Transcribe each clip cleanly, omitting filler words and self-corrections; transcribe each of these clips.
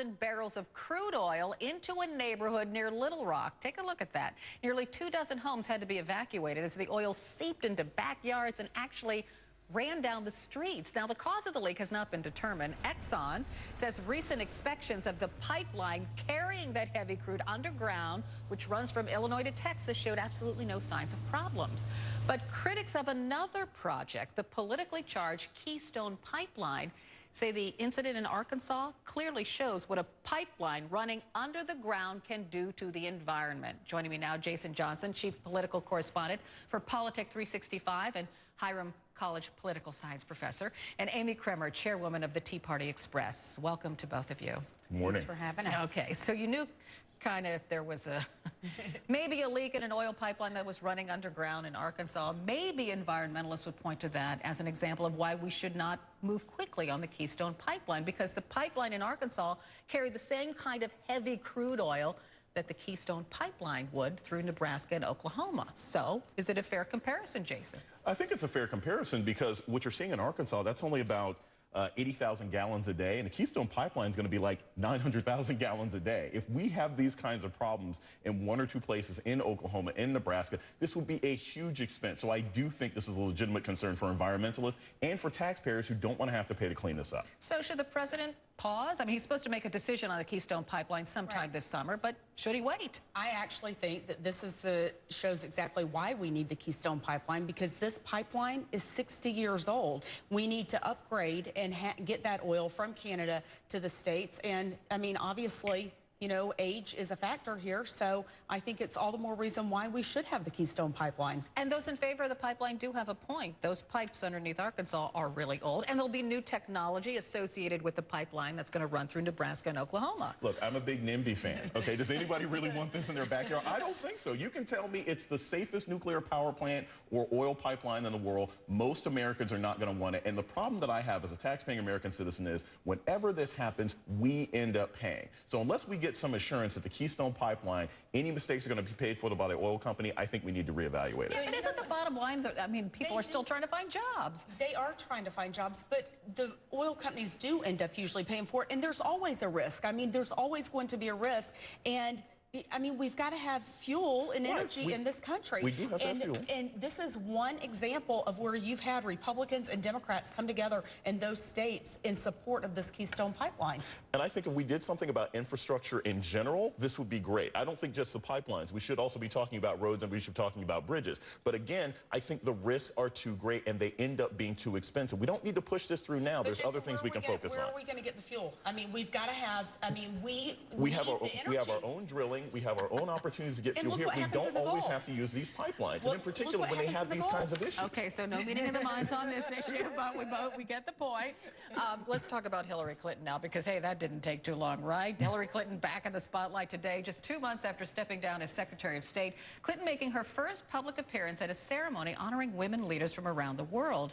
1,000 barrels of crude oil into a neighborhood near Little Rock. Take a look at that. Nearly 24 homes had to be evacuated as the oil seeped into backyards and actually ran down the streets. Now, the cause of the leak has not been determined. Exxon says recent inspections of the pipeline carrying that heavy crude underground, which runs from Illinois to Texas, showed absolutely no signs of problems. But critics of another project, the politically charged Keystone Pipeline, say the incident in Arkansas clearly shows what a pipeline running under the ground can do to the environment. Joining me now, Jason Johnson, chief political correspondent for Politic 365 and Hiram College political science professor, and Amy Kremer, chairwoman of the Tea Party Express. Welcome to both of you. Good morning. Thanks for having us. Okay, so you knew kind of there was a maybe a leak in an oil pipeline that was running underground in Arkansas. Maybe environmentalists would point to that as an example of why we should not move quickly on the Keystone Pipeline, because the pipeline in Arkansas carried the same kind of heavy crude oil that the Keystone Pipeline would through Nebraska and Oklahoma. So is it a fair comparison, Jason? I think it's a fair comparison because what you're seeing in Arkansas, that's only about 80,000 gallons a day, and the Keystone Pipeline is going to be like 900,000 gallons a day. If we have these kinds of problems in one or two places in Oklahoma, in Nebraska, this would be a huge expense. So I do think this is a legitimate concern for environmentalists and for taxpayers who don't want to have to pay to clean this up. So should the president pause? I mean, he's supposed to make a decision on the Keystone Pipeline sometime this summer, but should he wait? I actually think that this is shows exactly why we need the Keystone Pipeline, because this pipeline is 60 years old. We need to upgrade and get that oil from Canada to the States. And I mean, obviously, you know, age is a factor here, so I think it's all the more reason why we should have the Keystone Pipeline. And those in favor of the pipeline do have a point. Those pipes underneath Arkansas are really old, and there'll be new technology associated with the pipeline that's going to run through Nebraska and Oklahoma. Look, I'm a big NIMBY fan, okay? Does anybody really want this in their backyard? I don't think so. You can tell me it's the safest nuclear power plant or oil pipeline in the world. Most Americans are not going to want it. And the problem that I have as a taxpaying American citizen is whenever this happens, we end up paying. So unless we get some assurance that the Keystone Pipeline, any mistakes are going to be paid for by the oil company, I think we need to reevaluate it. Yeah, but isn't the bottom line that, I mean, people are still trying to find jobs? They are trying to find jobs, but the oil companies do end up usually paying for it, and there's always a risk. I mean, there's always going to be a risk, and I mean, we've got to have fuel and energy in this country. We do have to have fuel. And this is one example of where you've had Republicans and Democrats come together in those states in support of this Keystone Pipeline. And I think if we did something about infrastructure in general, this would be great. I don't think just the pipelines. We should also be talking about roads, and we should be talking about bridges. But again, I think the risks are too great, and they end up being too expensive. We don't need to push this through now. There's other things we can focus on. Where are we going to get the fuel? I mean, we've got to have, I mean, we have our own drilling. We have our own opportunities to get fuel here. We don't always have to use these pipelines, and in particular when they have these kinds of issues. Okay, so no meeting of the minds on this issue, but we get the point. Let's talk about Hillary Clinton now, because, hey, that didn't take too long, right? Hillary Clinton back in the spotlight today, just 2 months after stepping down as Secretary of State. Clinton making her first public appearance at a ceremony honoring women leaders from around the world.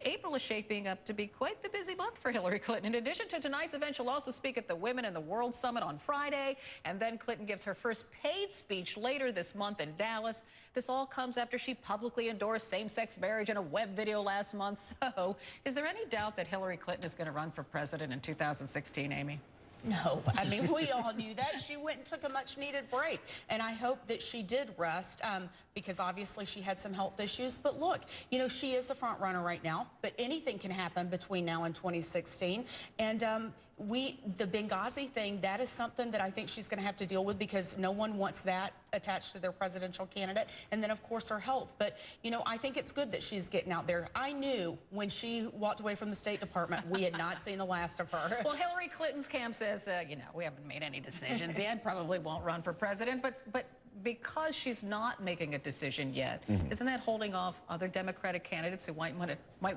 April is shaping up to be quite the busy month for Hillary Clinton. In addition to tonight's event, she'll also speak at the Women in the World Summit on Friday, and then Clinton gives her first paid speech later this month in Dallas. This all comes after she publicly endorsed same-sex marriage in a web video last month. So, is there any doubt that Hillary Clinton is going to run for president in 2016, Amy? No, I mean, we all knew that. She went and took a much-needed break, and I hope that she did rest because obviously she had some health issues. But look, you know, she is the front runner right now, but anything can happen between now and 2016. And the Benghazi thing, that is something that I think she's going to have to deal with, because no one wants that attached to their presidential candidate. And then, of course, her health. But, you know, I think it's good that she's getting out there. I knew when she walked away from the State Department, we had not seen the last of her. Well, Hillary Clinton's camp says, you know, we haven't made any decisions yet, probably won't run for president, but because she's not making a decision yet, isn't that holding off other Democratic candidates who might want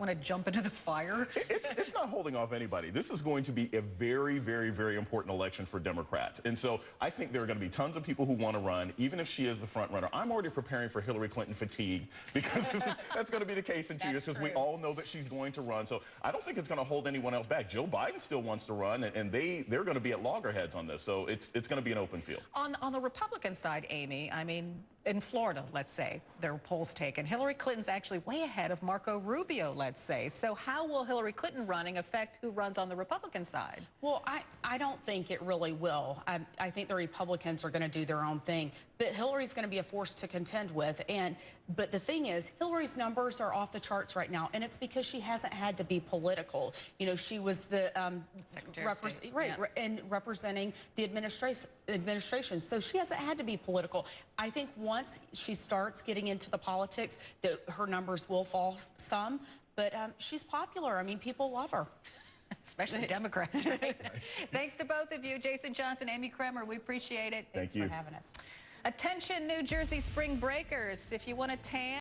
to jump into the fire? It's not holding off anybody. This is going to be a very, very, very important election for Democrats. And so I think there are going to be tons of people who want to run, even if she is the front runner. I'm already preparing for Hillary Clinton fatigue, because that's going to be the case in 2 years, because we all know that she's going to run. So I don't think it's going to hold anyone else back. Joe Biden still wants to run, and they're going to be at loggerheads on this. So it's going to be an open field. On the Republican side, Amy, I mean, in Florida, let's say, there are polls taken. Hillary Clinton's actually way ahead of Marco Rubio, let's say. So how will Hillary Clinton running affect who runs on the Republican side? Well, I don't think it really will. I think the Republicans are going to do their own thing. But Hillary's going to be a force to contend with. But the thing is, Hillary's numbers are off the charts right now, and it's because she hasn't had to be political. You know, she was the Secretary of State. right, Yeah. and representing the administration. So she hasn't had to be political. I think once she starts getting into the politics, that her numbers will fall some. But she's popular. I mean, people love her. Especially Democrats, right? Thanks to both of you, Jason Johnson, Amy Kremer. We appreciate it. Thank you for having us. Attention, New Jersey spring breakers. If you want to tan